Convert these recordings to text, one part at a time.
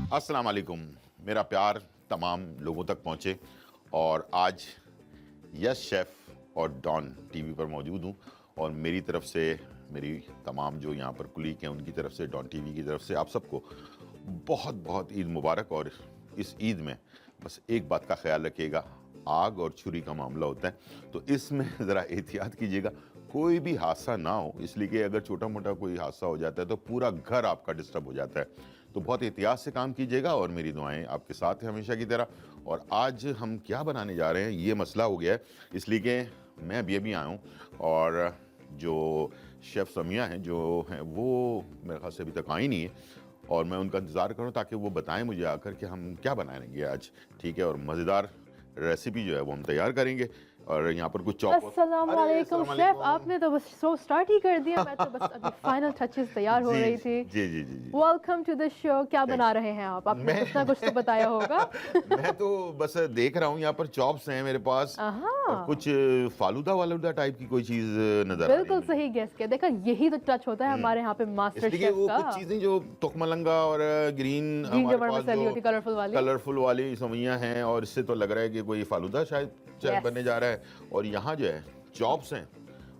अस्सलाम वालेकुम। मेरा प्यार तमाम लोगों तक पहुँचे और आज यस शेफ़ और डॉन टीवी पर मौजूद हूँ और मेरी तरफ से मेरी तमाम जो यहाँ पर कुलीग हैं उनकी तरफ से डॉन टीवी की तरफ से आप सबको बहुत बहुत ईद मुबारक। और इस ईद में बस एक बात का ख्याल रखिएगा, आग और छुरी का मामला होता है तो इसमें ज़रा एहतियात कीजिएगा, कोई भी हादसा ना हो, इसलिए कि अगर छोटा मोटा कोई हादसा हो जाता है तो पूरा घर आपका डिस्टर्ब हो जाता है। तो बहुत एहतियात से काम कीजिएगा और मेरी दुआएं आपके साथ हैं हमेशा की तरह। और आज हम क्या बनाने जा रहे हैं ये मसला हो गया है, इसलिए कि मैं अभी आया हूँ और जो शेफ़ समिया हैं जो हैं वो मेरे ख्याल से अभी तक आई नहीं है और मैं उनका इंतज़ार करूँ ताकि वो बताएं मुझे आकर कि हम क्या बनाएंगे आज। ठीक है, और मज़ेदार रेसिपी जो है वो हम तैयार करेंगे। और यहाँ पर कुछ चॉप। अस्सलाम वालेकुम शेफ, आपने तो बस शो स्टार्ट ही कर दिया। मैं तो बस अभी फाइनल टचेस तैयार हो रही थी। जी जी जी जी। Welcome to the show. क्या बना रहे हैं आप? आपने कुछ ना कुछ तो बताया होगा। मैं तो बस देख रहा हूँ यहाँ पर चॉप्स हैं मेरे पास और कुछ फालूदा वालूदा टाइप की कोई चीज नजर आ रही है। बिल्कुल सही गेस किया। देखा, यही तो टच होता है हमारे यहाँ पे मास्टर शेफ वो का। कुछ चीजें जो तुकमलंगा और ग्रीन हमारे पास जो कलरफुल वाली सवैयां हैं और इससे तो लग रहा है कि कोई फालूदा शायद बनने जा रहा है। और यहाँ जो है चॉप्स हैं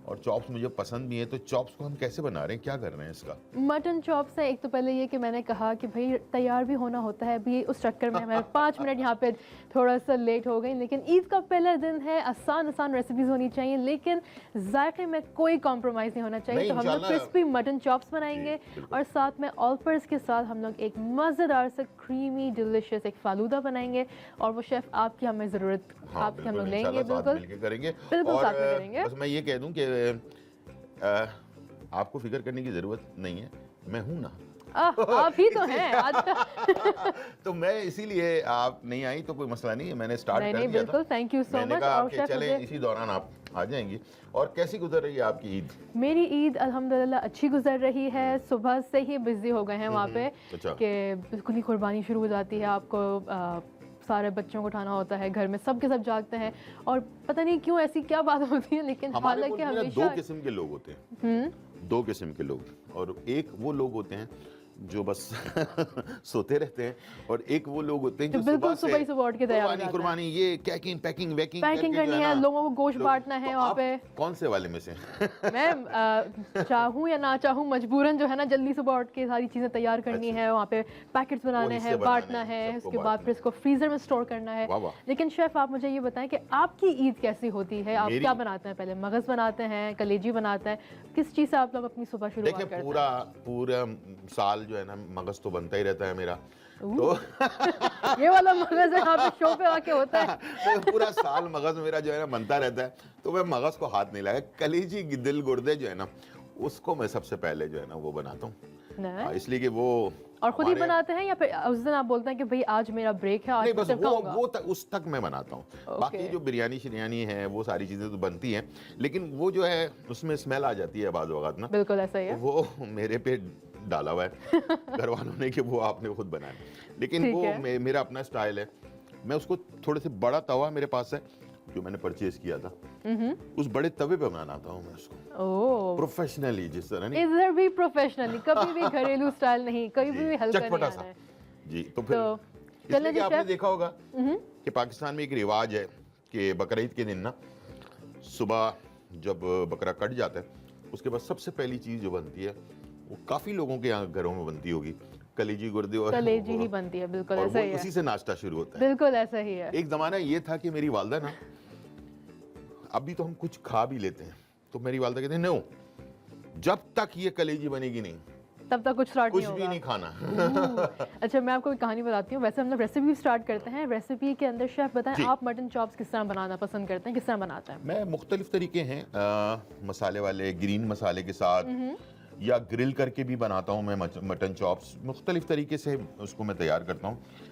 और चॉप्स मुझे पसंद भी है। तो चॉप्स को हम कैसे बना रहे हैं, क्या कर रहे हैं इसका? मटन चॉप्स है। एक तो पहले ये कि मैंने कहा कि भाई तैयार भी होना होता है, अभी उस चक्कर में मैं 5 मिनट यहाँ पे थोड़ा सा लेट हो गई। लेकिन ईद का पहला दिन है, आसान रेसिपीज होनी चाहिए लेकिन जायके में कोई कॉम्प्रोमाइज़ नहीं होना चाहिए। तो हम लोग क्रिस्पी मटन चॉप्स बनाएंगे और साथ में ऑल्पर्स के साथ हम लोग एक मज़ेदार से क्रीमी डिलिशियस एक फालूदा बनाएंगे। और वो शेफ़ आपकी हमें ज़रूरत, आपकी हम लोग लेंगे, बिल्कुल करेंगे, बिल्कुल साथ में करेंगे। बस मैं ये कह दूं कि आपको फिक्र करने की जरूरत नहीं है, मैं हूं ना। आप ही तो हैं आज। तो मैं इसीलिए आप नहीं आई तो कोई मसला नहीं है, मैंने स्टार्ट कर दिया था। बिल्कुल, थैंक यू सो मच। और शेफ चले इसी दौरान आप आ जाएंगी। और कैसी गुजर रही है आपकी ईद? मेरी ईद अल्हम्दुलिल्लाह अच्छी गुजर रही है। सुबह से ही बिजी हो गए हैं वहाँ पे कि बिल्कुल ही कुर्बानी शुरू हो जाती है। आपको सारे बच्चों को उठाना होता है, घर में सब के सब जागते हैं और पता नहीं क्यों ऐसी क्या बात होती है। लेकिन हालांकि हमेशा 2 किस्म के लोग होते हैं। 2 किस्म के लोग, और एक वो लोग होते हैं जो बस सोते रहते हैं और एक वो लोग होते हैं जो बिल्कुल सुबह ही सुबह उठ के तैयार हो जाते हैं। कुर्बानी ये पैकिंग करनी है, लोगों को गोश्त बांटना है वहाँ पे। कौन से वाले में से? मैं चाहूँ या ना चाहूँ मजबूरन जो है ना जल्दी सुबह उठ के सारी चीज़ें तैयार करनी है, वहाँ पे पैकेट्स बनाने हैं, बांटना है, उसके बाद फिर इसको फ्रीजर में स्टोर करना है। लेकिन शेफ आप मुझे ये बताएं कि आपकी ईद कैसी होती है? आप क्या बनाते हैं? पहले मगज बनाते हैं, कलेजी बनाते हैं, किस चीज़ से आप लोग अपनी सुबह शुरू करते हैं? पूरा साल जो है ना मगज तो बनता ही रहता है मेरा। तो ये वाला मगज है यहाँ पे शो पे आके होता है। तो पूरा साल मगज मेरा जो है ना बनता रहता है, तो मैं मगज को हाथ नहीं लगाया। कलेजी दिल गुर्दे जो है ना उसको मैं सबसे पहले जो है ना वो बनाता हूँ, इसलिए कि वो और खुद ही बनाते हैं या फिर उस दिन आप बोलते हैं कि भाई आज मेरा ब्रेक है, आज नहीं, बस वो उस तक मैं बनाता हूँ। बाकी जो बिरयानी शिरयानी है वो सारी चीजें तो बनती हैं, लेकिन वो जो है उसमें स्मेल आ जाती है बाज़ वक़्त ना। बिल्कुल ऐसा ही है। वो मेरे पे डाला हुआ है घर वालों ने कि वो आपने खुद बनाया, लेकिन वो मेरा अपना स्टाइल है। मैं उसको थोड़े से बड़ा तवा मेरे पास है जो मैंने परचेज किया था, उस बड़े तवे पे बनाता हूँ मैं उसको प्रोफेशनली, जिस तरह नहीं इधर भी प्रोफेशनली, कभी भी घरेलू स्टाइल नहीं, कभी भी हल्का नहीं आना है जी। तो फिर इसलिए कि आपने देखा होगा कि पाकिस्तान में एक रिवाज है कि बकरीद के दिन ना सुबह जब बकरा कट जाता है उसके बाद सबसे पहली चीज जो बनती है वो काफी लोगों के यहाँ घरों में बनती होगी, कलेजी गुर्दे और कलेजी ही बनती है। बिल्कुल ऐसा ही है, उसी से नाश्ता शुरू होता है। बिल्कुल ऐसा ही है। एक जमाना ये था कि मेरी वालदा ना, अभी तो हम कुछ खा भी लेते हैं तो मेरी वालदा कहते हैं नो, जब तक ये कलेजी बनेगी नहीं तब तक कुछ भी नहीं खाना। अच्छा, मैं आपको एक कहानी बताती हूँ। वैसे हम लोग रेसिपी स्टार्ट करते हैं। रेसिपी के अंदर शेफ बताएं आप मटन चॉप्स किस तरह बनाना पसंद करते हैं, किस तरह बनाते हैं? मैं मुख्तलिफ तरीके हैं, मसाले वाले ग्रीन मसाले के साथ या ग्रिल करके भी बनाता हूँ मैं मटन चॉप्स। मुख्तलिफ तरीके से उसको मैं तैयार करता हूँ।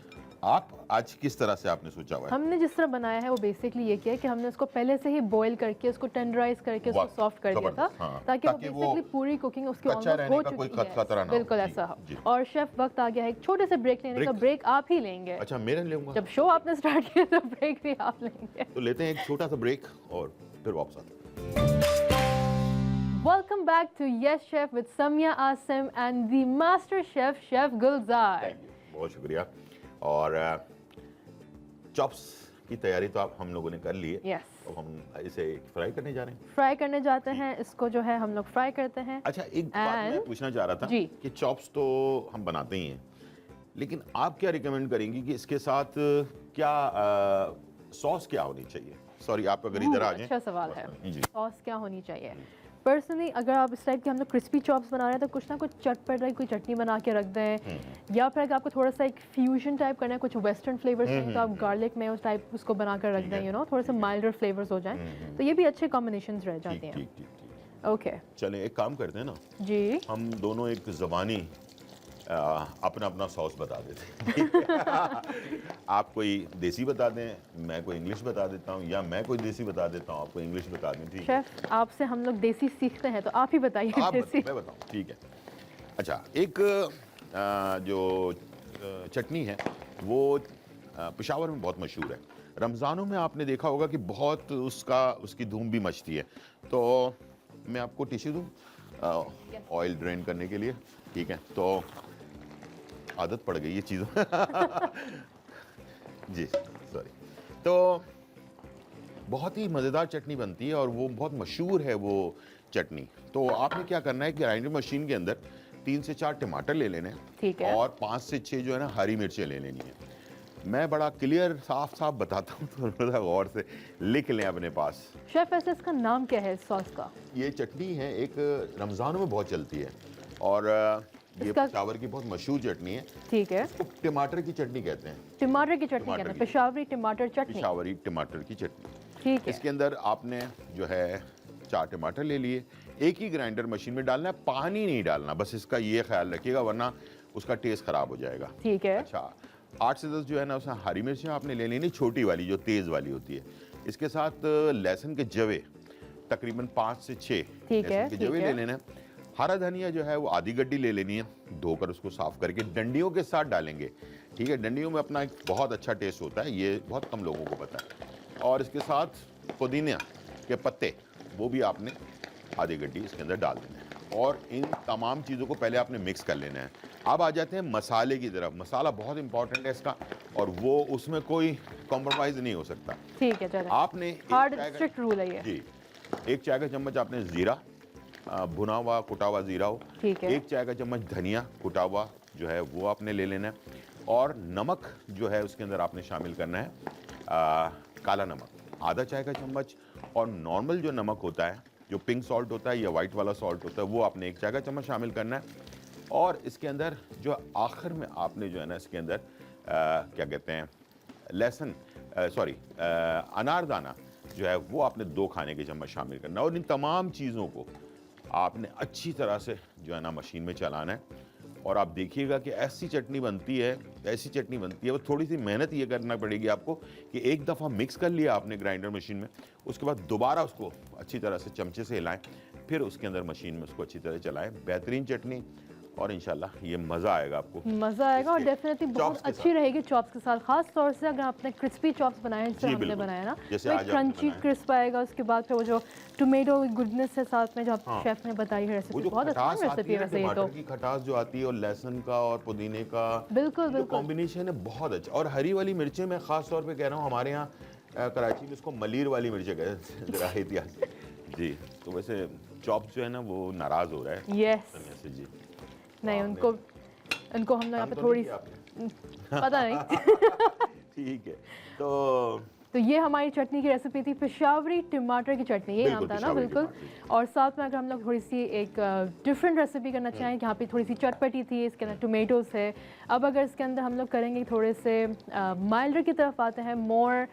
आप आज किस तरह से आपने सोचा हुआ है? हमने जिस तरह बनाया है वो बेसिकली ये किया है कि हमने उसको पहले से ही बॉईल करके उसको टेंडराइज करके उसको सॉफ्ट कर दिया था, ताकि वो बेसिकली पूरी कुकिंग उसकी ऑलमोस्ट हो चुकी है। बिल्कुल ऐसा। और शेफ वक्त आ गया है एक छोटे से ब्रेक लेने का। ब्रेक आप ही लेंगे? अच्छा, मेरे लूंगा। जब शो आपने स्टार्ट किया तो ब्रेक भी आप लेंगे। तो लेते हैं एक छोटा सा ब्रेक और फिर वापस आते हैं। Welcome back to Yes Chef with Samia Asim and the Master Chef, Chef Gulzar. बहुत शुक्रिया। और चॉप्स की तैयारी तो आप हम लोगों ने कर ली है। यस, तो हम इसे फ्राई करने जा रहे हैं। फ्राई करने जाते हैं इसको, जो है हम लोग फ्राई करते हैं। अच्छा, एक बात मैं And- पूछना चाह रहा था जी। कि चॉप्स तो हम बनाते ही हैं, लेकिन आप क्या रिकमेंड करेंगी कि इसके साथ क्या सॉस क्या होनी चाहिए? सॉरी, आप अगर इधर आ जाएं। अच्छा सवाल है। जी। सॉस क्या होनी चाहिए? पर्सनली अगर आप इस टाइप के हम लोग क्रिस्पी चॉप्स बना रहे हैं तो कुछ ना कुछ चटपटा कोई चटनी बना के रख दें, या फिर अगर आपको थोड़ा सा एक फ्यूजन टाइप करना है, कुछ वेस्टर्न फ्लेवर्स चाहिए तो आप गार्लिक में उस टाइप उसको बना कर रख दें, यू नो, थोड़ा सा माइल्डर फ्लेवर्स हो जाएं, तो ये भी अच्छे कॉम्बिनेशंस रह जाते ठीक हैं। ठीक ठीक ठीक। ओके चलें, एक काम करते हैं ना, जी, हम दोनों एक ज़बानी अपना अपना सॉस बता देते हैं। आप कोई देसी बता दें, मैं कोई इंग्लिश बता देता हूँ, या मैं कोई देसी बता देता हूँ, आप कोई इंग्लिश बता दें। ठीक है, शेफ आपसे हम लोग देसी सीखते हैं तो आप ही बताइए आप देसी। मैं बताऊँ, ठीक है। अच्छा, एक जो चटनी है वो पेशावर में बहुत मशहूर है। रमज़ानों में आपने देखा होगा कि बहुत उसकी धूम भी मचती है। तो मैं आपको टिश्यू दूँ ऑयल ड्रेन करने के लिए, ठीक है? तो आदत पड़ गई ये चीज़ों जी, सॉरी। तो बहुत ही मज़ेदार चटनी बनती है और वो बहुत मशहूर है वो चटनी। तो आपने क्या करना है कि ग्राइंडर मशीन के अंदर 3 से 4 टमाटर ले लेने हैं, ठीक है। और 5 से 6 जो है ना हरी मिर्चें ले लेनी है। मैं बड़ा क्लियर साफ साफ बताता हूँ, तो थोड़ा गौर से लिख लें अपने पास। शेफ वैसे इसका नाम क्या है इस सॉस का? ये चटनी है, एक रमज़ानों में बहुत चलती है, और ये इसका- पेशावर की बहुत मशहूर चटनी है। ठीक है, इसको टमाटर की चटनी कहते हैं, टमाटर की चटनी टमाटर कहते हैं, की। पेशावरी टमाटर चटनी। पेशावरी टमाटर की चटनी। ठीक है, इसके अंदर आपने जो है 4 टमाटर ले लिए, एक ही ग्राइंडर मशीन में डालना है, पानी नहीं डालना, बस इसका ये ख्याल रखिएगा वरना उसका टेस्ट ख़राब हो जाएगा। ठीक है। अच्छा, 8 से 10 जो है ना उसमें हरी मिर्चें आपने ले लेनी, छोटी वाली जो तेज़ वाली होती है। इसके साथ लहसुन के जवे तकरीबन 5 से 6 ठीक है, लहसुन के ठीक जवे है। ले लेने हैं। हरा धनिया जो है वो आधी गड्डी ले लेनी है, धोकर उसको साफ़ करके डंडियों के साथ डालेंगे, ठीक है? डंडियों में अपना एक बहुत अच्छा टेस्ट होता है, ये बहुत कम लोगों को पता है। और इसके साथ पुदीना के पत्ते वो भी आपने आधी गड्डी इसके अंदर डाल देना है, और इन तमाम चीज़ों को पहले आपने मिक्स कर लेना है। अब आ जाते हैं मसाले की तरफ। मसाला बहुत इंपॉर्टेंट है इसका, और वो उसमें कोई कॉम्प्रोमाइज़ नहीं हो सकता। ठीक है, चलो। आपने एक हार्ड चाय का- स्ट्रिक्ट रूल है ये। जी, 1 चाय का चम्मच आपने ज़ीरा, भुना हुआ कुटा हुआ ज़ीरा हो, ठीक है। 1 चाय का चम्मच धनिया कुटा हुआ जो है वो आपने ले लेना है, और नमक जो है उसके अंदर आपने शामिल करना है काला नमक आधा चाय का चम्मच, और नॉर्मल जो नमक होता है, जो पिंक सॉल्ट होता है या वाइट वाला सॉल्ट होता है, वो आपने 1 चाय का चम्मच शामिल करना है। और इसके अंदर जो आखिर में आपने जो है ना इसके अंदर क्या कहते हैं, लहसुन सॉरी अनारदाना जो है वो आपने 2 खाने के चम्मच शामिल करना है, और इन तमाम चीज़ों को आपने अच्छी तरह से जो है ना मशीन में चलाना है। और आप देखिएगा कि ऐसी चटनी बनती है, ऐसी चटनी बनती है। वो थोड़ी सी मेहनत ये करना पड़ेगी आपको कि एक दफ़ा मिक्स कर लिया आपने ग्राइंडर मशीन में, उसके बाद दोबारा उसको अच्छी तरह से चमचे से हिलाएं, फिर उसके अंदर मशीन में उसको अच्छी तरह चलाएं। बेहतरीन चटनी, और इंशाल्लाह ये मज़ा आएगा आपको। मज़ा आएगा, और इसके डेफिनेटली बहुत चॉप्स के अच्छी रहेगी चॉप्स के साथ, खास तौर से अगर आपने क्रिस्पी चॉप्स बनाए हैं जैसे जी, हमने बिल्कुल। बनाया ना, जैसे तो आज एक आपने क्रंची बनाया। क्रिस्प आएगा। उसके बाद फिर वो जो टोमेटो गुडनेस है साथ में जो आप हाँ। शेफ ने बताई है वो रेसिपी, जो बहुत खटास आसान आती रेसिपी है है ना, वैसे ये तो। टमाटर की खटास जो आती है और लहसुन का और पुदीने का बिल्कुल जो बिल्कुल। कॉम्बिनेशन है बहुत अच्छा। और हरी वाली मिर्चें मैं खास तौर पे कह रहा हूँ, हमारे यहाँ कराची में इसको मलीर वाली मिर्चें कहते हैं इतिहास जी। तो वैसे चॉप जो है ना वो नाराज़ हो रहा है यस, दुनिया से जी। नहीं आपने- उनको हम लोग यहाँ काम पे तो थोड़ी नहीं किया आपने? पता नहीं। ठीक है, तो तो ये हमारी चटनी की रेसिपी थी, पेशावरी टमाटर की चटनी, ये नाम बिल्कुल, था ना? पेशावरी बिल्कुल। टमाटर। और साथ में अगर हम लोग थोड़ी सी एक डिफरेंट रेसिपी करना चाहें, यहाँ पे थोड़ी सी चटपटी थी, इसके अंदर टोमेटोज़ है। अब अगर इसके अंदर हम लोग करेंगे थोड़े से माइल्डर की तरफ आते हैं, मोर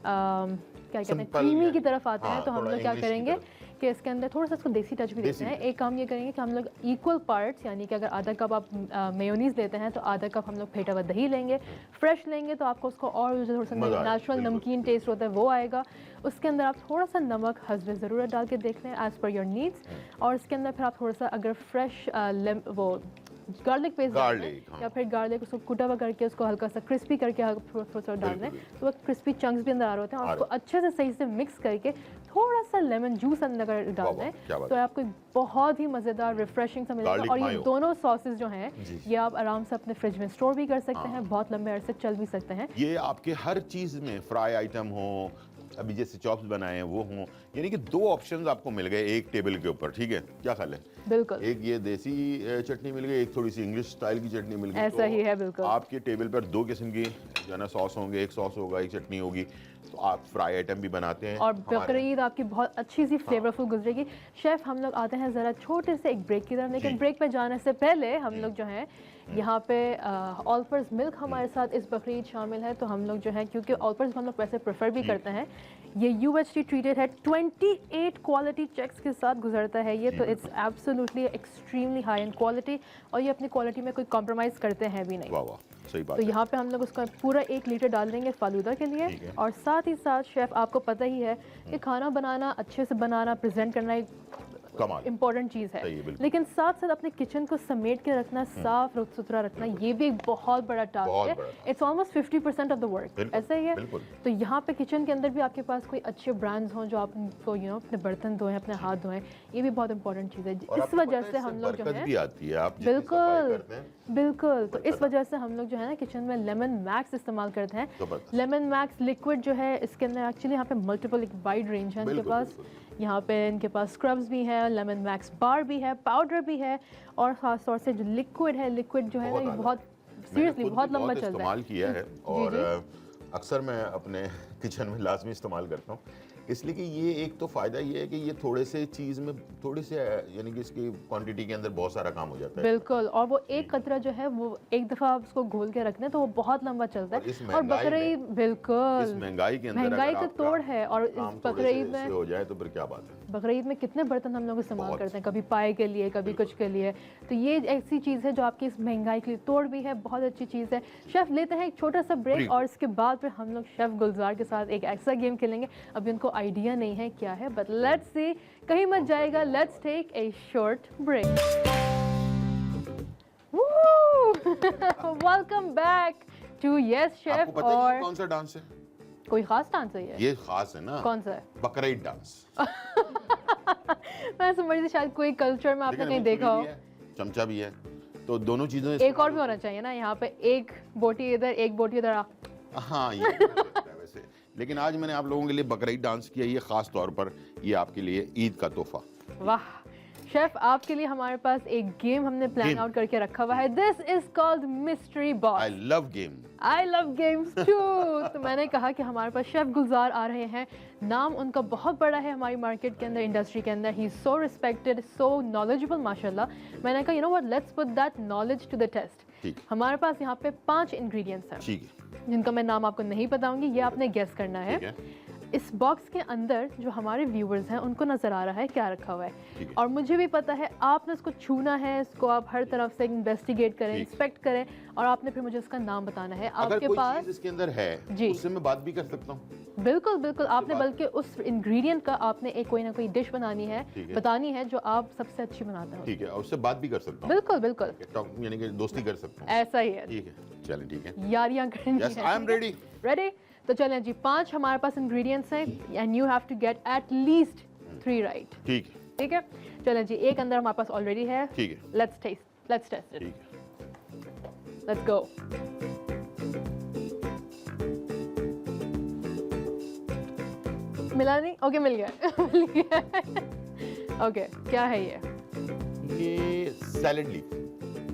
क्या कहते हैं, Simple क्रीमी या- की तरफ आते हैं, हाँ, तो हम थोड़ा लोग क्या English की करेंगे तरफ। कि इसके अंदर थोड़ा सा इसको देसी टच भी देसी देते हैं। टच। एक काम ये करेंगे कि हम लोग इक्वल पार्ट्स, यानी कि अगर आधा कप आप मेयोनीज़ लेते हैं तो आधा कप हम लोग फेटा हुआ दही लेंगे। फ्रेश लेंगे तो आपको उसको और जो थोड़ा सा मज़ा आएगा, नेचुरल बिल्कुल। नमकीन टेस्ट होता है वो आएगा। उसके अंदर आप थोड़ा सा नमक हस्बे ज़रूरत डाल के देख लें एज़ पर योर नीड्स। और इसके अंदर फिर आप थोड़ा सा अगर फ्रेश वो गार्लिक पेस्ट Garlic, हाँ। या फिर गार्लिक उसको कुटा हुआ करके उसको हल्का सा क्रिस्पी करके थोड़ा सा डाल दें, तो वो क्रिस्पी चंक्स भी अंदर आ रहे होते हैं, और उसको अच्छे से सही से मिक्स करके थोड़ा सा लेमन जूस अंदर डाल वाह, दें, क्या बात तो आपको एक बहुत ही मज़ेदार रिफ्रेशिंग सा मिलेगा। Garlic और ये mayo। दोनों सॉसेज जो हैं जी। ये आप आराम से अपने फ्रिज में स्टोर भी कर सकते हैं, बहुत लंबे अरसे चल भी सकते हैं। ये आपके हर चीज में फ्राई आइटम हो, अभी जैसे चॉप्स बनाए हैं वो हों, यानी कि 2 ऑप्शंस आपको मिल गए एक टेबल के ऊपर, ठीक है, क्या ख्याल है? बिल्कुल एक ये देसी चटनी मिल गई, एक थोड़ी सी इंग्लिश स्टाइल की चटनी मिल गई। ऐसा ही है, बिल्कुल। आपके टेबल पर 2 किस्म की जो है ना सॉस होंगे, एक सॉस होगा, एक चटनी होगी, तो आप फ्राई आइटम भी बनाते हैं। और हमारे- बकरीद आपकी बहुत अच्छी सी फ्लेवरफुल गुजरेगी। शेफ, हम लोग आते हैं ज़रा छोटे से एक ब्रेक की तरफ, लेकिन जी। ब्रेक पे जाने से पहले हम लोग जो हैं यहाँ पे ऑलपर्स मिल्क हमारे साथ इस बकरीद शामिल है, तो हम लोग जो है, क्योंकि ऑलपर्स हम लोग वैसे प्रेफर भी करते हैं, ये UHT ट्रीटेड है, 28 क्वालिटी चेक्स के साथ गुजरता है ये, तो it's absolutely extremely high and quality, और ये अपनी क्वालिटी में कोई कॉम्प्रोमाइज़ करते हैं भी नहीं। वाह वाह, सही बात तो है। यहाँ पे हम लोग उसका पूरा 1 लीटर डाल देंगे फालूदा के लिए, ठीक है। और साथ ही साथ शेफ आपको पता ही है कि खाना बनाना, अच्छे से बनाना, प्रेजेंट करना एक कमाल। इम्पॉर्टेंट चीज़ सही है, है, बिल्कुल। लेकिन साथ साथ अपने किचन को समेट के रखना, साफ सुथरा रखना, ये भी एक बहुत बड़ा बहुत टास्क है। बड़ा। It's almost 50% of the work, बिल्कुल, ऐसा ही है। बिल्कुल। तो यहाँ पे किचन के अंदर भी आपके पास कोई अच्छे ब्रांड्स हों जो आपको अपने बर्तन धोएं, अपने हाथ धोएं, ये भी बहुत इंपॉर्टेंट चीज़ है। और इस आपको वजह पता है, से इससे हम लोग जो बरकत है भी आती है, आप जितनी सफाई बिल्कुल करते हैं, बिल्कुल, तो इस बरकत वजह से हम लोग जो है ना किचन में लेमन मैक्स इस्तेमाल करते हैं। जबरदस्त। लेमन मैक्स लिक्विड जो है, इसके अंदर एक्चुअली यहाँ पे मल्टीपल एक वाइड रेंज है इनके बिल्कुल, पास। यहाँ पे इनके पास स्क्रब्स भी हैं, लेमन मैक्स बार भी है, पाउडर भी है, और खास तौर से जो लिक्विड है, लिक्विड जो है ना, ये आला। बहुत मैंने सीरियसली खुद बहुत भी लंबा चलता इस्तेमाल है। किया है, जी, और जी। अक्सर मैं अपने किचन में लाजमी इस्तेमाल करता हूँ, इसलिए कि ये एक तो फ़ायदा ये है कि ये थोड़े से चीज़ में थोड़ी से यानी कि इसकी क्वांटिटी के अंदर बहुत सारा काम हो जाता है। बिल्कुल, और वो एक कतरा जो है वो एक दफ़ा आप उसको घोल के रख दें तो वो बहुत लंबा चलता और इस है। और महंगाई बकरीद इस बिल्कुल महंगाई के अंदर महंगाई अगर का आपका तोड़ है, और इस काम थोड़े बकरीद से में हो जाए तो फिर क्या बात है। बकरीद में कितने बर्तन हम लोग इस्तेमाल बहुत। करते हैं, कभी पाए के लिए, कभी कुछ के लिए, तो ये ऐसी चीज़ है जो आपकी इस महंगाई के लिए तोड़ भी है, बहुत अच्छी चीज़ है। शेफ़, लेते हैं एक छोटा सा ब्रेक, Please। और इसके बाद फिर हम लोग शेफ़ गुलजार के साथ एक ऐसा गेम खेलेंगे, अभी उनको आइडिया नहीं है क्या है, बट लेट्स सी, कहीं मत जाएगा, let's take a short break. Welcome back to yes chef. आपको पता है ये और कौन सा डांस है? कोई खास डांस है ये? ये खास है ना, कौन सा है? बकरीद डांस। मैं समझ रही थी शायद कोई कल्चर में आपने कहीं देखा हो। चमचा भी है, तो दोनों चीजें एक और भी होना चाहिए ना, यहाँ पे एक बोटी इधर, एक बोटी उधर। हाँ, ये भी हो सकता है वैसे, लेकिन आज मैंने आप लोगों के लिए बकरीद डांस किया, ये खास तौर पर ये आपके लिए ईद का तोहफा। वाह शेफ, आपके लिए हमारे पास एक गेम हमने प्लान Game। आउट करके रखा हुआ है। This is called mystery I box. Love game. I love games too. तो मैंने कहा कि हमारे पास शेफ गुलजार आ रहे हैं, नाम उनका बहुत बड़ा है हमारी मार्केट के अंदर, इंडस्ट्री के अंदर। He is so respected, so knowledgeable माशाल्लाह। मैंने कहा you know what, let's put that knowledge to the test. ठीक। हमारे पास यहाँ पे 5 इंग्रेडिएंट्स हैं ठीक है, जिनका मैं नाम आपको नहीं बताऊंगी, ये आपने गेस करना है। ठीक है। इस बॉक्स के अंदर जो हमारे व्यूवर्स हैं उनको नजर आ रहा है क्या रखा हुआ ठीक है, है। और मुझे भी पता है आपने इसको छूना है, इसको आप हर तरफ से इन्वेस्टिगेट करें, ठीक। इंस्पेक्ट करें, और आपने फिर मुझे उसका नाम बताना है। अगर आपके कोई पास चीज इसके अंदर है, जी। उससे मैं बात भी कर सकता हूँ। बिल्कुल बिल्कुल, आपने बात- बल्कि उस इंग्रेडिएंट का आपने एक कोई ना कोई डिश बनानी है, ठीक है। बतानी है जो आप सबसे अच्छी बनाते हो। ठीक है, और उससे बात भी कर सकता हूँ, बिल्कुल बिल्कुल, यानी कि दोस्ती कर सकता हूँ। ऐसा ही है, ठीक है, चलें, ठीक है। यारियां करनी यस, है। I am ready. रेडी? तो चलें जी, 5 हमारे पास इंग्रेडिएंट्स हैं, and you have to get at least 3 right. ठीक है, ठीक है, चलें जी, एक अंदर हमारे पास ऑलरेडी है। ठीक है, लेट्स टेस्ट इट, ठीक है। Let's go. मिला नहीं? ओके, मिल गया। मिल गया। ओके, क्या है ये? ये सैलेड लीफ।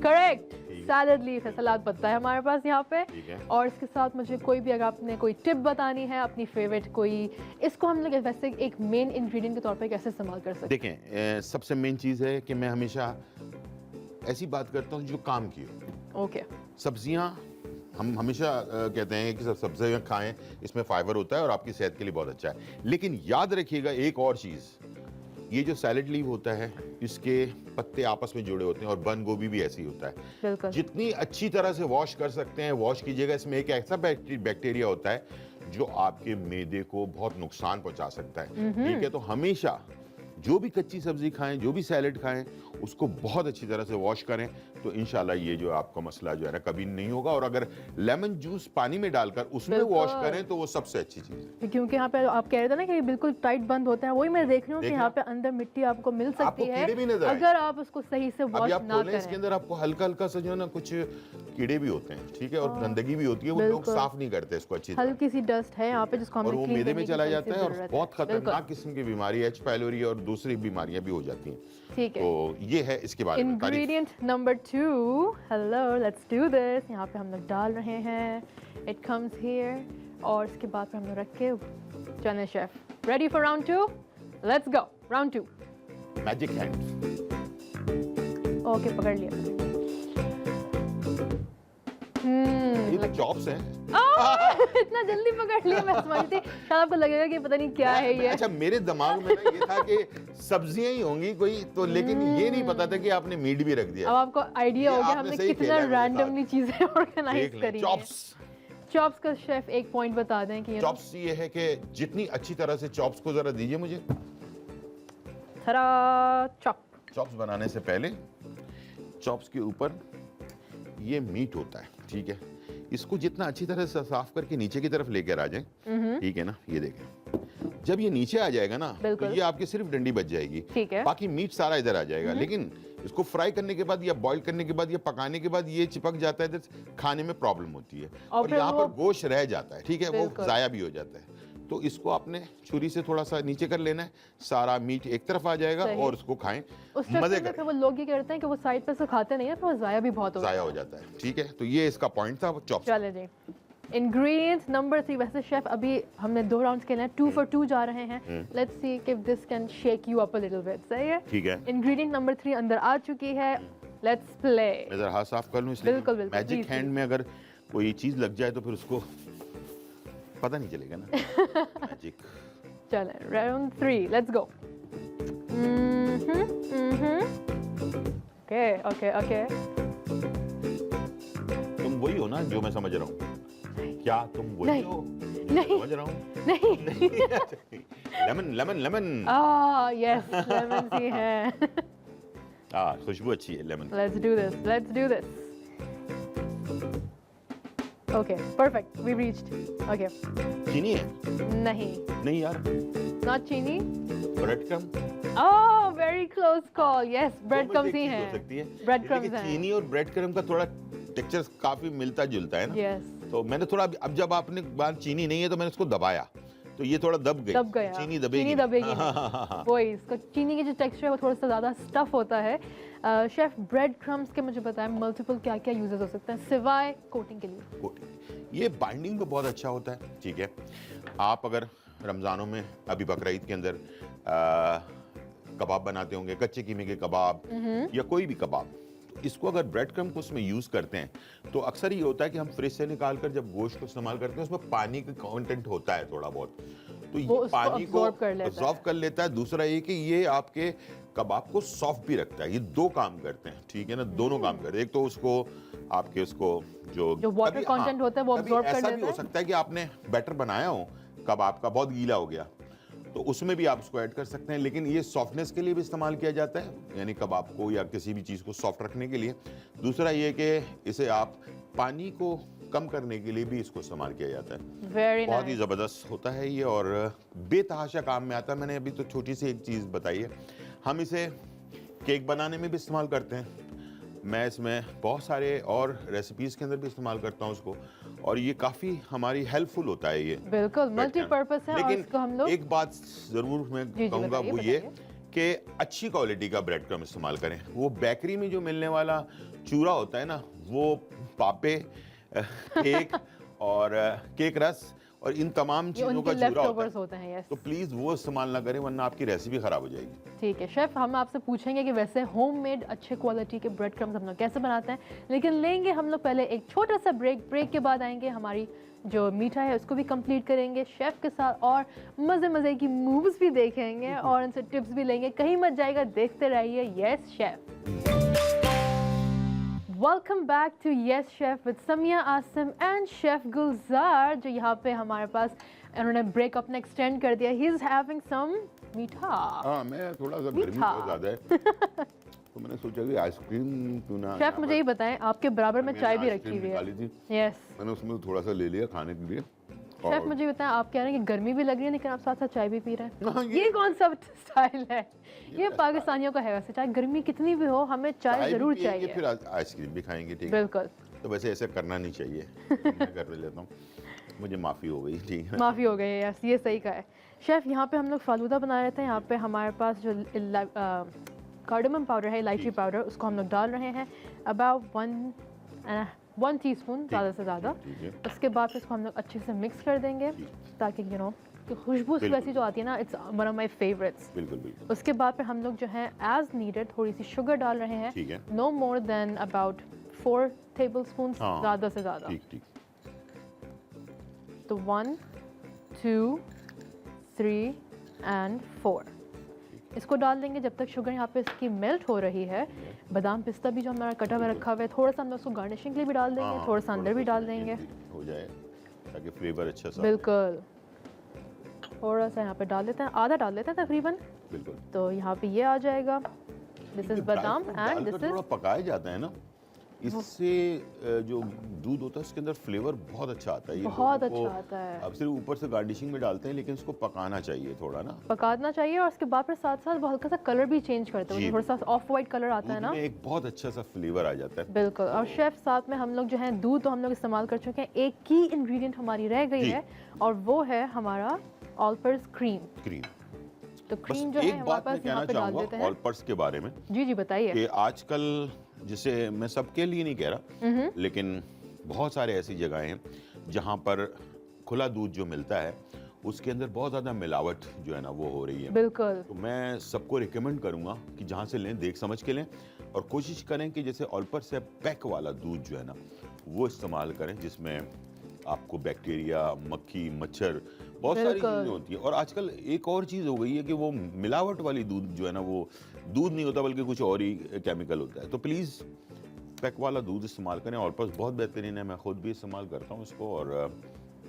करेक्ट, है। सैलड लीफ है, सलाद पत्ता है हमारे पास यहाँ पे। ठीक है। और इसके साथ मुझे कोई भी, अगर आपने कोई टिप बतानी है अपनी फेवरेट कोई, इसको हम लोग वैसे एक मेन इंग्रेडिएंट के तौर पे कैसे इस्तेमाल कर सकते देखें, सबसे मेन चीज़ है कि मैं हमेशा ऐसी बात करता हूँ जो काम की हो। हैं? ओके, सब्जियाँ हम हमेशा कहते हैं कि सब सब्जियाँ खाएं, इसमें फाइबर होता है और आपकी सेहत के लिए बहुत अच्छा है। लेकिन याद रखिएगा एक और चीज़, ये जो सैलेड लीव होता है इसके पत्ते आपस में जुड़े होते हैं, और बंद गोभी भी ऐसे ही होता है। बिल्कुल जितनी अच्छी तरह से वॉश कर सकते हैं वॉश कीजिएगा। इसमें एक ऐसा बैक्टीरिया होता है जो आपके मैदे को बहुत नुकसान पहुंचा सकता है। ठीक है, तो हमेशा जो भी कच्ची सब्जी खाएं, जो भी सैलेड खाएं, उसको बहुत अच्छी तरह से वॉश करें, तो इंशाल्लाह ये जो आपका मसला जो है ना कभी नहीं होगा। और अगर लेमन जूस पानी में डालकर उसमें वॉश करें तो वो सबसे अच्छी चीज़ है। क्योंकि यहाँ पे आप कह रहे थे ना कि ये बिल्कुल टाइट बंद होता है, वही मैं देख रही हूँ कि देखना। यहाँ पे अंदर मिट्टी आपको मिल सकती आपको है कीड़े भी नजर अगर आप उसको सही से अभी वॉश आप ना खोलें, इसके करें। अंदर आपको हल्का हल्का सा जो है ना कुछ कीड़े भी होते हैं, ठीक है, और गंदगी भी होती है, वो लोग बिल्कुल। साफ नहीं करते इसको अच्छी तरह, हल्की सी डस्ट है यहाँ पे जिसको और हमें वो क्लीन मैदे करने में की चला सही जाता से है और जरूरत बहुत बिल्कुल। खतरनाक किस्म की बीमारी, एच पायलोरी और दूसरी बीमारियां भी हो जाती हैं। ठीक है। तो ये है इसके बारे में तारीफ। Ingredient number 2, hello let's do this. यहाँ पे हम लोग डाल रहे हैं, इट कम्स हियर, और इसके बाद फिर हम लोग रख के चलें chef. Ready for round 2? Let's go round 2। Magic hand. Okay पकड़ लिया। ये तो चॉप्स हैं। इतना जल्दी पकड़ लिया, मैं समझती शायद आपको लगेगा कि पता नहीं क्या है ये। अच्छा, मेरे दिमाग में ना ये था कि सब्जियां ही होंगी कोई तो, लेकिन ये नहीं पता था कि आपने मीट भी रख अब दिया। आपको आइडिया ये हो गया आपने हमने सही कितना खेला है मेरे साथ। रैंडमली चीजें ऑर्गेनाइज देख करी लें, हैं। चॉप्स। चॉप्स का शेफ एक पॉइंट बता दें कि चॉप्स ये है कि जितनी अच्छी तरह से चॉप्स को जरा दीजिए मुझे। थरा चॉप। चॉप्स बनाने से पहले चॉप्स के ऊपर ये मीट होता है, ठीक है, इसको जितना अच्छी तरह से साफ करके नीचे की तरफ लेकर आ जाए, ठीक है ना, ये देखें, जब ये नीचे आ जाएगा ना तो बिल्कुल। ये आपकी सिर्फ डंडी बच जाएगी, ठीक है। बाकी मीट सारा इधर आ जाएगा। लेकिन इसको फ्राई करने के बाद या बॉईल करने के बाद या पकाने के बाद ये चिपक जाता है, इधर खाने में प्रॉब्लम होती है और फिर यहाँ वो- पर गोश्त रह जाता है, ठीक है, वो बिल्कुल। जाया भी हो जाता है। तो इसको आपने छुरी से थोड़ा सा नीचे कर लेना है, सारा मीट एक तरफ आ जाएगा सही। और उसको खाएं, उस मजे चक्कर में करें, फिर वो लोग ये करते हैं कि वो साइड पे से खाते नहीं है, फिर वो जाया भी बहुत होता जाया है। हो जाता है, ठीक है। तो ये इसका पॉइंट था चॉप्स। चले जी, इंग्रेडिएंट्स नंबर 3। वैसे शेफ अभी हमने 2 राउंड्स खेले हैं, 2 for 2 जा रहे हैं। Let's see if this can shake you up a little bit. सही है, ठीक है। इंग्रेडिएंट नंबर 3 अंदर आ चुकी है। Let's play. मैं जरा हाथ साफ कर लूं इसलिए। बिल्कुल, बिल्कुल, मैजिक प्लीज, हैंड में अगर कोई चीज लग जाए तो फिर उसको पता नहीं चलेगा ना। मैजिक। चले round 3, let's go. Okay okay okay. तुम वही हो ना जो मैं समझ रहा हूँ? क्या तुम वही नहीं। हो? नहीं। समझ रहा हूँ। नहीं। Lemon lemon lemon. Yes lemon सी है। खुशबू अच्छी है lemon. Let's do this. Let's do this. Okay, perfect. We reached. Okay. चीनी है? नहीं. नहीं यार। Not चीनी. Bread crumb. Oh, very close call. Yes, bread crumbs ही हो हैं. सकती है। Bread crumbs लेकिन हैं. चीनी और ब्रेड क्रम का थोड़ा टेक्सचर काफी मिलता जुलता है ना। Yes. तो मैंने थोड़ा अब जब आपने बात चीनी नहीं है तो मैंने उसको दबाया तो ये थोड़ा दब गई। दब गया. चीनी दबेगी। चीनी दबेगी नहीं. वही इसका चीनी की जो टेक्सचर है वो थोड़ा सा ज़्यादा स्टफ होता है. शेफ ब्रेड क्रम्स के मुझे बताएं मल्टीपल क्या क्या यूजेस हो सकते हैं सिवाय कोटिंग के लिए. कोटिंग। ये बाइंडिंग में बहुत अच्छा होता है, ठीक है। आप अगर रमज़ानों में अभी बकरा ईद के अंदर कबाब बनाते होंगे, कच्चे कीमे के कबाब या कोई भी कबाब, तो इसको अगर ब्रेड क्रम को उसमें यूज़ करते हैं तो अक्सर ये होता है कि हम फ्रिज से निकाल कर जब गोश्त को इस्तेमाल करते हैं उसमें पानी का कंटेंट होता है थोड़ा बहुत, तो वो ये उसको पानी को absorb कर लेता है। absorb कर लेता है। दूसरा ये कि ये आपके कबाब को सॉफ्ट भी रखता है। ये दो काम करते हैं, ठीक है ना, दोनों काम करते हैं। एक तो उसको आपके उसको जो water कभी- content होता है वो कभी absorb कर ऐसा लेता भी हो है। सकता है कि आपने बैटर बनाया हो कबाब का, बहुत गीला हो गया, तो उसमें भी आप उसको ऐड कर सकते हैं, लेकिन ये सॉफ्टनेस के लिए भी इस्तेमाल किया जाता है, यानी कबाब को या किसी भी चीज़ को सॉफ्ट रखने के लिए। दूसरा ये कि इसे आप पानी को कम करने के लिए भी इसको इस्तेमाल किया जाता है। वेरी बहुत ही नाइस. ज़बरदस्त होता है ये और बेतहाशा काम में आता है। मैंने अभी तो छोटी सी एक चीज़ बताई है। हम इसे केक बनाने में भी इस्तेमाल करते हैं। मैं इसमें बहुत सारे और रेसिपीज़ के अंदर भी इस्तेमाल करता हूँ उसको, और ये काफ़ी हमारी हेल्पफुल होता है ये। बिल्कुल मल्टीपर्पस है और लेकिन इसको हम लोग एक बात ज़रूर मैं जी, कहूँगा, बताइए, वो ये बताइए। कि अच्छी क्वालिटी का ब्रेड क्रम इस्तेमाल करें। वो बेकरी में जो मिलने वाला चूरा होता है ना, वो पापे केक और केक रस और इन तमाम ये चीज़ों उनके का चूरा होता लेफ्टओवर्स है, होते हैं. यस तो प्लीज़ वो इस्तेमाल ना करें वरना आपकी रेसिपी ख़राब हो जाएगी। ठीक है शेफ, हम आपसे पूछेंगे कि वैसे होममेड अच्छे क्वालिटी के ब्रेड क्रम्स हम लोग कैसे बनाते हैं, लेकिन लेंगे हम लोग पहले एक छोटा सा ब्रेक के बाद आएंगे हमारी जो मीठा है उसको भी कंप्लीट करेंगे शेफ के साथ और मज़े मज़े की मूव्स भी देखेंगे और उनसे टिप्स भी लेंगे. कहीं मत जाएगा, देखते रहिए. Yes chef. Welcome back to yes chef with Samiya Asim and chef Gulzar, जो यहाँ पे हमारे पास उन्होंने ब्रेक अपना एक्सटेंड कर दिया। ही इज हैविंग सम मीठा। हाँ, मैं थोड़ा सा गर्मी मीठा। बहुत ज़्यादा है तो मैंने सोचा कि आइसक्रीम क्यों ना। शेफ मुझे ये बताएं, आपके बराबर में मैंने चाय भी आइसक्रीम रखी हुई है। निकाली थी, यस मैंने उसमें थोड़ा सा ले लिया खाने के लिए। शेफ मुझे बताएं, आप कह रहे हैं कि गर्मी भी लग रही है लेकिन आप साथ साथ चाय भी पी रहे हैं। हाँ, ये कौन सा स्टाइल है? ये पाकिस्तानियों का है वैसे, चाहे गर्मी कितनी भी हो हमें चाय भी जरूर पिएंगे, चाहिए। फिर आइसक्रीम भी खाएंगे, ठीक है। बिल्कुल, तो वैसे ऐसा करना नहीं चाहिए मैं कर लेता हूँ, मुझे माफ़ी हो गई, ठीक है। माफ़ी हो गई है, यस ये सही का है। शेफ यहाँ पे हम लोग फालूदा बना रहे थे। यहाँ पे हमारे पास जो कार्डमम पाउडर है, इलायची पाउडर, उसको हम लोग डाल रहे हैं अबाउट 1 टीस्पून, ज़्यादा से ज़्यादा। ठीक है, उसके बाद इसको हम लोग अच्छे से मिक्स कर देंगे ताकि यू नो कि खुशबू बिल्कुल। वैसी जो आती है ना, it's one of my favourites. बिल्कुल बिल्कुल, उसके बाद पे हम लोग जो है एज नीडेड थोड़ी सी शुगर डाल रहे हैं, ठीक है। No more than about 4 tablespoon, हाँ। ज़्यादा से ज़्यादा। ठीक ठीक, तो 1 2 3 एंड 4 इसको डाल देंगे जब तक शुगर यहाँ पे इसकी मेल्ट हो रही है। बादाम पिस्ता भी जो हमारा कटा हुआ रखा हुआ है, थोड़ा सा हम लोग उसको गार्निशिंग के लिए भी डाल देंगे, हाँ, थोड़ा सा अंदर भी डाल देंगे। हो जाए ताकि फ्लेवर अच्छा सा। बिल्कुल, थोड़ा सा यहाँ पे डाल देते हैं, आधा डाल देते हैं तकरीबन। बिल्कुल, तो यहाँ पे ये आ जाएगा, दिस इज बादाम एंड दिस थोड़ा इज पकाया जाता है ना, इससे जो दूध होता है उसके अंदर फ्लेवर बहुत अच्छा आता है। ये बहुत लोगों को अच्छा आता है। अब सिर्फ ऊपर से गार्निशिंग में डालते हैं, लेकिन इसको पकाना चाहिए थोड़ा ना। पकाना चाहिए और उसके बाद फिर साथ साथ वो हल्का सा कलर भी चेंज करते हैं, जी। थोड़ा सा ऑफ वाइट कलर आता है दूध ना। में एक बहुत अच्छा सा फ्लेवर आ जाता है। बिल्कुल। और शेफ साथ में हम लोग जो है दूध तो हम लोग इस्तेमाल कर चुके हैं, एक की इंग्रेडिएंट हमारी रह गई जी। है और वो है हमारा ऑलपर्स क्रीम। क्रीम, तो बस क्रीम जो है एक हमारे बात मैं पास यहाँ कहना पे डाल देते चाहूँगा हैं। ऑलपर्स के बारे में जी जी बताइए। कि आजकल, जिसे मैं सबके लिए नहीं कह रहा, लेकिन बहुत सारे ऐसी जगहें हैं जहाँ पर खुला दूध जो मिलता है उसके अंदर बहुत ज़्यादा मिलावट जो है ना वो हो रही है। बिल्कुल तो मैं सबको रिकमेंड करूंगा कि जहाँ से लें देख समझ के लें और कोशिश करें कि जैसे ऑलपर से पैक वाला दूध जो है ना वो इस्तेमाल करें, जिसमें आपको बैक्टीरिया, मक्खी, मच्छर, बहुत सारी बिल्कुल। चीज़ें होती हैं। और आजकल एक और चीज़ हो गई है कि वो मिलावट वाली दूध जो है ना वो दूध नहीं होता बल्कि कुछ और ही केमिकल होता है। तो प्लीज़ पैक वाला दूध इस्तेमाल करें। ऑलपर्स बहुत बेहतरीन है, मैं खुद भी इस्तेमाल करता हूँ इसको और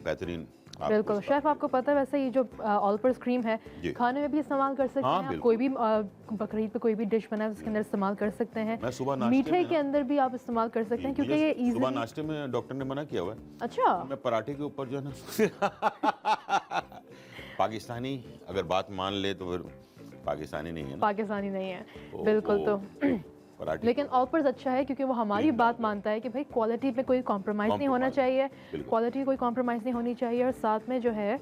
बेहतरीन। आपको बिल्कुल। इसका- शेफ आपको पता है वैसे ये जो ऑलपर्स क्रीम है जी। खाने में भी इस्तेमाल कर सकते हाँ, हैं आप, बिल्कुल। कोई भी बकरीद पे कोई भी डिश बनाए उसके अंदर इस्तेमाल कर सकते हैं। मैं सुबह नाश्ते मीठे में के ना- अंदर भी आप इस्तेमाल कर सकते हैं क्योंकि मुझे ये सुबह इजी। नाश्ते में डॉक्टर ने मना किया हुआ है अच्छा, मैं पराठे के ऊपर जो है ना पाकिस्तानी अगर बात मान ले तो फिर पाकिस्तानी नहीं है ना, पाकिस्तानी नहीं है। तो बिल्कुल। वो तो पराठे लेकिन ऑलपर्स अच्छा है क्योंकि वो हमारी जी, बात बिल्कुल। मानता है कि भाई क्वालिटी पे कोई कॉम्प्रोमाइज़ नहीं होना Compromise, चाहिए, बिल्कुल। क्वालिटी कोई कॉम्प्रोमाइज़ नहीं होनी चाहिए। और साथ में जो है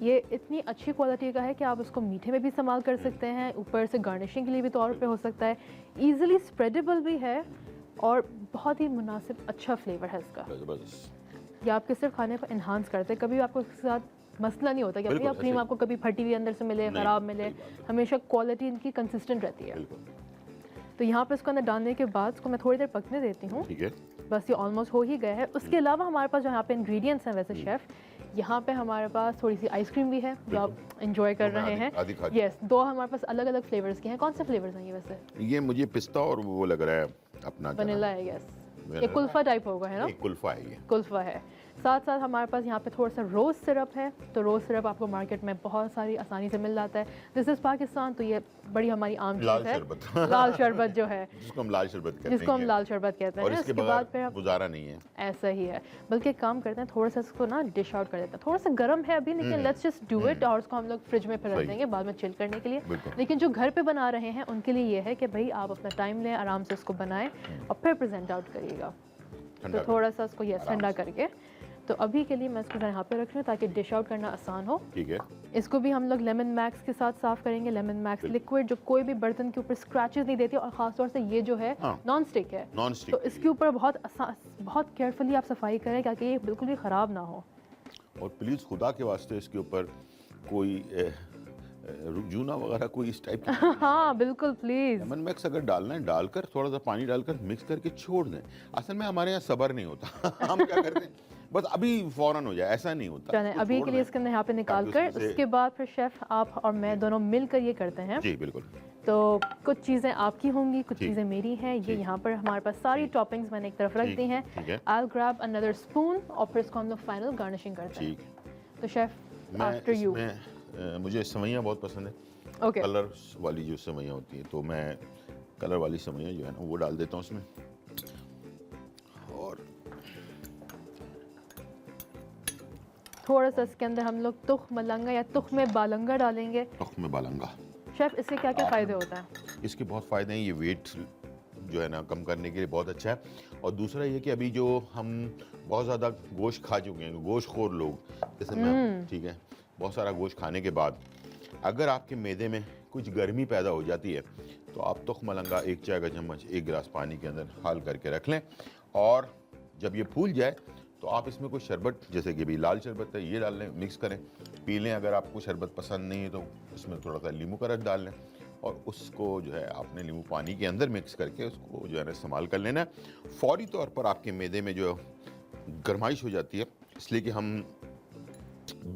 ये इतनी अच्छी क्वालिटी का है कि आप उसको मीठे में भी इस्तेमाल कर सकते हैं, ऊपर से गार्निशिंग के लिए भी तौर पे हो सकता है, ईजिली स्प्रेडेबल भी है और बहुत ही मुनासिब अच्छा फ्लेवर है इसका। बस ये आपके सिर्फ खाने को इन्हांस करते हैं, कभी भी आपको इसके साथ मसला नहीं होता कि बिल्कुल, भैया क्रीम ऐसे- आपको कभी फटी हुई अंदर से मिले, नहीं, ख़राब मिले, सही बात है। हमेशा क्वालिटी इनकी कंसिस्टेंट रहती है। बिल्कुल तो यहाँ पे इसको अंदर डालने के बाद इसको मैं थोड़ी देर पकने देती हूँ। ठीक है। बस ये ऑलमोस्ट हो ही गया है। उसके अलावा हमारे पास जो यहाँ पे इंग्रेडिएंट्स हैं वैसे शेफ, यहाँ पे हमारे पास थोड़ी सी आइसक्रीम भी है जो आप इंजॉय कर तो मैं रहे हैं। आधी खा यस, 2 हमारे पास अलग अलग फ्लेवर्स के हैं। कौन से फ्लेवर्स हैं ये वैसे? ये मुझे पिस्ता और वो लग रहा है अपना क्या वनीला नाम है, यस। Vanilla। ये कुल्फा टाइप होगा है ना? है? एक कुल्फा है ये। कुल्फा है। साथ साथ हमारे पास यहाँ पे थोड़ा सा रोज़ सिरप है। तो रोज़ सिरप आपको मार्केट में बहुत सारी आसानी से मिल जाता है। दिस इज़ पाकिस्तान, तो ये बड़ी हमारी आम लाल चीज़ है। शरबत। लाल शरबत जो है, जिसको हम लाल शरबत कहते हैं, जिसको हम ये। लाल शरबत कहते हैं। और इसके उसके बाद फिर बगैर आप गुजारा नहीं है। ऐसा ही है, बल्कि एक काम करते हैं थोड़ा सा इसको ना डिश आउट कर देते हैं। थोड़ा सा गर्म है अभी, लेकिन लेट्स जस्ट डू इट और उसको हम लोग फ्रिज में फिर रख सही। देंगे बाद में चिल करने के लिए। बिल्कुल। लेकिन जो घर पे बना रहे हैं उनके लिए ये है कि भाई आप अपना टाइम लें, आराम से उसको बनाएं और फिर प्रेजेंट आउट करिएगा। ठंडा तो थोड़ा सा इसको ये आराम ठंडा करके, तो अभी के लिए मैं इसको यहाँ पे रख रही हूँ ताकि डिश आउट करना आसान हो। ठीक है। इसको भी हम लोग लेमन मैक्स के साथ साफ करेंगे। लेमन मैक्स लिक्विड जो कोई भी बर्तन के ऊपर स्क्रैचेस नहीं देती और ख़ासतौर से ये जो है हाँ। नॉन स्टिक है, नॉन तो स्टिक इसके ऊपर बहुत केयरफुली आप सफाई करें ताकि ये बिल्कुल भी ख़राब ना हो। और प्लीज़ खुदा के वास्ते इसके ऊपर कोई रुजूना वगैरह कोई इस टाइप की हाँ बिल्कुल प्लीज़। लेमन मैक्स अगर डालना है डालकर थोड़ा सा पानी डालकर मिक्स करके छोड़ दें। असल में हमारे यहाँ सब्र नहीं होता हम क्या करते हैं बस अभी फौरन हो जाए, ऐसा नहीं होता। चलें इसको अभी छोड़ के लिए दें। इसके अंदर यहाँ पे निकाल ताकि कर, उसमें से- उसके बाद फिर शेफ आप और मैं दोनों मिलकर ये करते हैं। जी बिल्कुल। तो कुछ चीज़ें आपकी होंगी, कुछ ठीक। चीज़ें मेरी हैं। ये ठीक। यहाँ पर हमारे पास सारी टॉपिंग्स मैंने एक तरफ रख ठीक, दी हैं। ठीक है। I'll grab another spoon और फिर इसको हम लोग फाइनल गार्निशिंग करते हैं। ठीक। तो शेफ मैं आफ्टर यू। इसमें मुझे सेवइयाँ बहुत पसंद है। ओके कलर वाली जो सेवइयाँ होती हैं, तो मैं कलर वाली सेवइयाँ जो है ना वो डाल देता हूँ उसमें। और थोड़ा सा इसके अंदर हम लोग तुख मलंगा या तुख में बालंगा डालेंगे। में बालंगा। शेफ इससे क्या क्या फ़ायदे होता है? इसके बहुत फ़ायदे हैं। ये वेट जो है ना कम करने के लिए बहुत अच्छा है। और दूसरा ये कि अभी जो हम बहुत ज़्यादा गोश्त खा चुके हैं, गोश्तखोर लोग जैसे मैं, ठीक है, बहुत सारा गोश्त खाने के बाद अगर आपके मैदे में कुछ गर्मी पैदा हो जाती है तो आप तुख मलंगा 1 चाय का चम्मच 1 गिलास पानी के अंदर हाल करके रख लें, और जब ये फूल जाए तो आप इसमें कोई शरबत, जैसे कि अभी लाल शरबत है, ये डाल लें, मिक्स करें, पी लें। अगर आपको शरबत पसंद नहीं है तो इसमें थोड़ा सा नींबू का रस डाल लें, और उसको जो है आपने नींबू पानी के अंदर मिक्स करके उसको जो है ना इस्तेमाल कर लेना है। फौरी तौर पर आपके मैदे में जो गर्माइश हो जाती है, इसलिए कि हम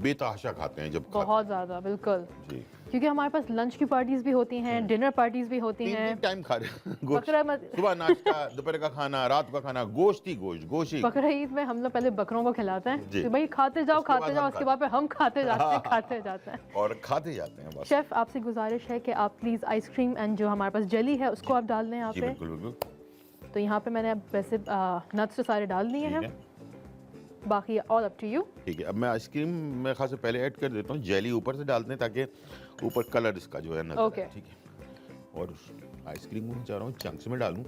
बेतहाशा खाते हैं जब खाते बहुत ज़्यादा, बिल्कुल। हैं। जी, क्योंकि हमारे पास लंच की पार्टीज भी होती हैं, डिनर पार्टीज भी होती हैं। 3 टाइम खा रहे हैं गोश्त। बकरा मत सुबह नाश्ता, दोपहर का खाना, रात का खाना, गोश्त ही गोश्त, गोश्त ही। बकरा ईद में हम लोग पहले बकरों को खिलाते हैं जी। कि भाई खाते जाओ उसके बाद खाते जाओ, हम उसके बाद पे हम खाते जाते हैं खाते जाते हैं। और खाते जाते हैं बस। शेफ आपसे गुजारिश है कि आप प्लीज़ आइसक्रीम एंड जो हमारे पास जेली है उसको आप डाल दें यहाँ जी पे। बिल्कुल बिल्कुल। तो यहाँ पे मैंने अब वैसे नट्स तो सारे डाल दिए ठीक हैं, है, बाकी ऑल अप टू यू। ठीक है। अब मैं आइसक्रीम मेरे ख्याल से पहले ऐड कर देता हूँ, जेली ऊपर से डालते हैं ताकि ऊपर कलर इसका जो है नजर Okay. आए, ठीक है। और आइसक्रीम को मैं चाह रहा हूँ चंक्स में डालूं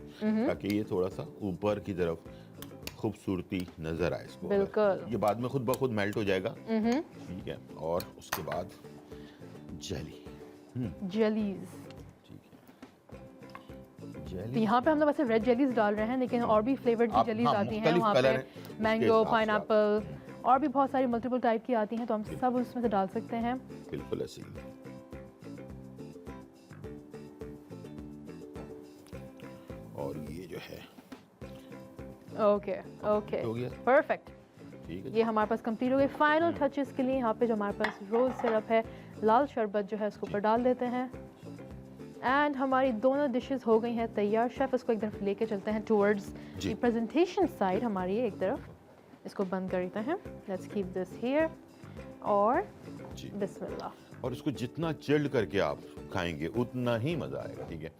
ताकि ये थोड़ा सा ऊपर की तरफ खूबसूरती नजर आए इसको। बिल्कुल। ये बाद में खुद ब खुद मेल्ट हो जाएगा, ठीक है। और उसके बाद जेली, जेलीज। ठीक है, तो जेली। यहाँ पे हम लोग वैसे रेड जेलीज डाल रहे हैं, लेकिन और भी फ्लेवर्ड आप- जेलीज हाँ, आती हैं मुख्तलिफ वहाँ colour पे, हैं, उसके मैंगो, हिसाब से पाइनएप्पल और भी बहुत सारी मल्टीपल टाइप की आती हैं, तो हम सब उसमें से डाल सकते हैं। बिल्कुल ऐसे ही। और ये जो है ओके ओके हो गया, परफेक्ट। ठीक है। ये हमारे पास कंप्लीट हो गए। फाइनल टचेस के लिए यहाँ पे जो हमारे पास रोज़ सिरप है, लाल शरबत जो है उसके ऊपर डाल देते हैं। एंड हमारी दोनों डिशेस हो गई हैं तैयार। शेफ इसको एक तरफ लेके चलते हैं टुवर्ड्स जी। द प्रेजेंटेशन साइड हमारी एक तरफ। इसको बंद करते हैं, लेट्स कीप दिस हियर और जी। बिस्मिल्लाह। और इसको जितना चिल्ड करके आप खाएंगे उतना ही मजा आएगा, ठीक है।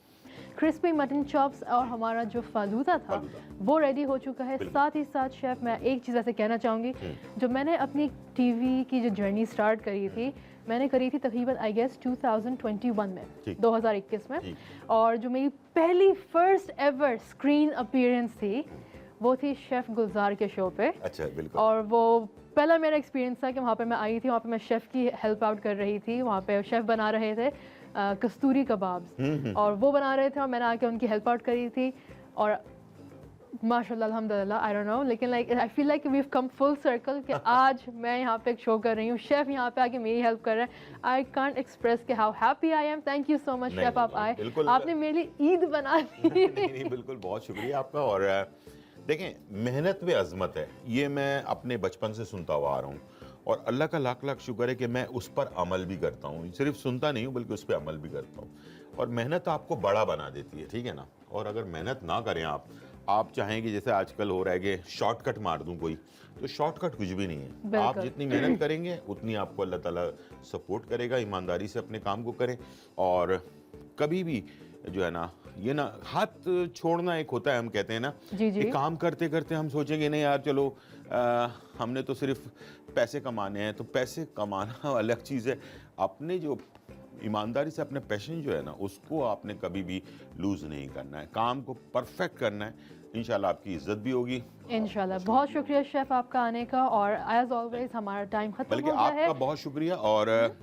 क्रिस्पी मटन चॉप्स और हमारा जो फालूदा था फालूदा। वो रेडी हो चुका है। बिल्कुल। साथ ही साथ शेफ मैं एक चीज़ ऐसे कहना चाहूँगी, जो मैंने अपनी टीवी की जो जर्नी स्टार्ट करी थी, मैंने करी थी तकरीबन आई गेस 2021 में, ठीक। 2021 में। ठीक। और जो मेरी पहली फर्स्ट एवर स्क्रीन अपीयरेंस थी वो थी शेफ़ गुलजार के शो पे। अच्छा, बिल्कुल। और वो पहला मेरा एक्सपीरियंस था कि वहाँ पे मैं आई थी, वहाँ पे मैं शेफ़ की हेल्प आउट कर रही थी। वहाँ पे शेफ़ बना रहे थे कस्तूरी कबाब्स, और वो बना रहे थे और मैंने आके उनकी हेल्प आउट करी थी। और माशाल्लाह अल्हम्दुलिल्लाह, आई डोंट नो, लेकिन like I feel like we have come full circle कि आज मैं यहाँ पे एक शो कर रही हूँ, शेफ़ यहाँ पे आके मेरी हेल्प कर रहे हैं। आई कांट एक्सप्रेस के how happy I am. Thank you so much नहीं, शेफ़, आप आए, बिल्कुल। आपने मेरे लिए ईद बना दी। नहीं, बिल्कुल, बहुत शुक्रिया आपका। और देखें, मेहनत में अजमत है, ये मैं अपने बचपन से सुनता हुआ आ रहा हूँ, और अल्लाह का लाख लाख शुक्र है कि मैं उस पर अमल भी करता हूँ। सिर्फ सुनता नहीं हूँ बल्कि उस पर अमल भी करता हूँ। और मेहनत आपको बड़ा बना देती है, ठीक है ना। और अगर मेहनत ना करें आप चाहेंगे, जैसे आजकल हो रहा है कि शॉर्टकट मार दूं कोई, तो शॉर्टकट कुछ भी नहीं है। आप बिल्कुल। जितनी मेहनत करेंगे उतनी आपको अल्लाह ताला सपोर्ट करेगा। ईमानदारी से अपने काम को करें, और कभी भी जो है ना, ये ना हाथ छोड़ना एक होता है, हम कहते हैं ना जी जी। कि काम करते करते हम सोचेंगे नहीं यार चलो हमने तो सिर्फ पैसे कमाने हैं, तो पैसे कमाना अलग चीज़ है। अपने जो ईमानदारी से अपने पैशन जो है ना, उसको आपने कभी भी लूज़ नहीं करना है, काम को परफेक्ट करना है। इंशाल्लाह आपकी इज्जत भी होगी। इंशाल्लाह। बहुत शुक्रिया शेफ़ आपका आने का, और एज ऑलवेज हमारा टाइम खत्म बल्कि हो गया है। आपका बहुत शुक्रिया, और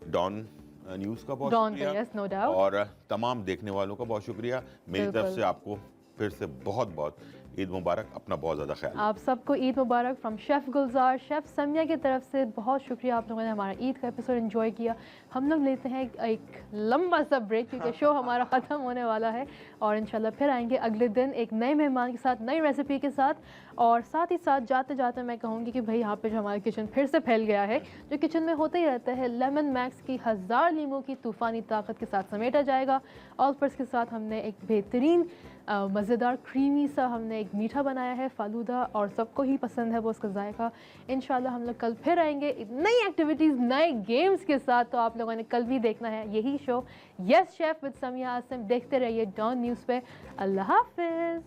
डॉन न्यूज़ का बहुत डॉन का, शुक्रिया, yes, no doubt। और तमाम देखने वालों का बहुत शुक्रिया। मेरी तरफ बिल्कुल। से आपको फिर से बहुत बहुत ईद मुबारक, अपना बहुत ज़्यादा ख्याल रखिए। आप सबको ईद मुबारक from chef Gulzar, chef Samiya की तरफ से बहुत शुक्रिया, आप लोगों ने हमारा ईद का एपिसोड एंजॉय किया। हम लोग लेते हैं एक लंबा सा ब्रेक क्योंकि शो हमारा ख़त्म होने वाला है और इंशाल्लाह फिर आएंगे अगले दिन एक नए मेहमान के साथ, नई रेसिपी के साथ। और साथ ही साथ जाते जाते मैं कहूँगी कि भाई यहाँ पे जो हमारा किचन फिर से फैल गया है, जो किचन में होता ही रहता है, लेमन मैक्स की 1000 नींबू की तूफ़ानी ताकत के साथ समेटा जाएगा। और ऊपर इसके साथ हमने एक बेहतरीन मज़ेदार क्रीमी सा हमने एक मीठा बनाया है फ़ालूदा, और सबको ही पसंद है वो उसका जायका। इंशाल्लाह हम लोग कल फिर आएंगे नई एक्टिविटीज़, नए गेम्स के साथ। तो आप लोगों ने कल भी देखना है यही show yes chef with Samiya Asim. देखते रहिए डॉन न्यूज़ पे। अल्लाह हाफ़िज़।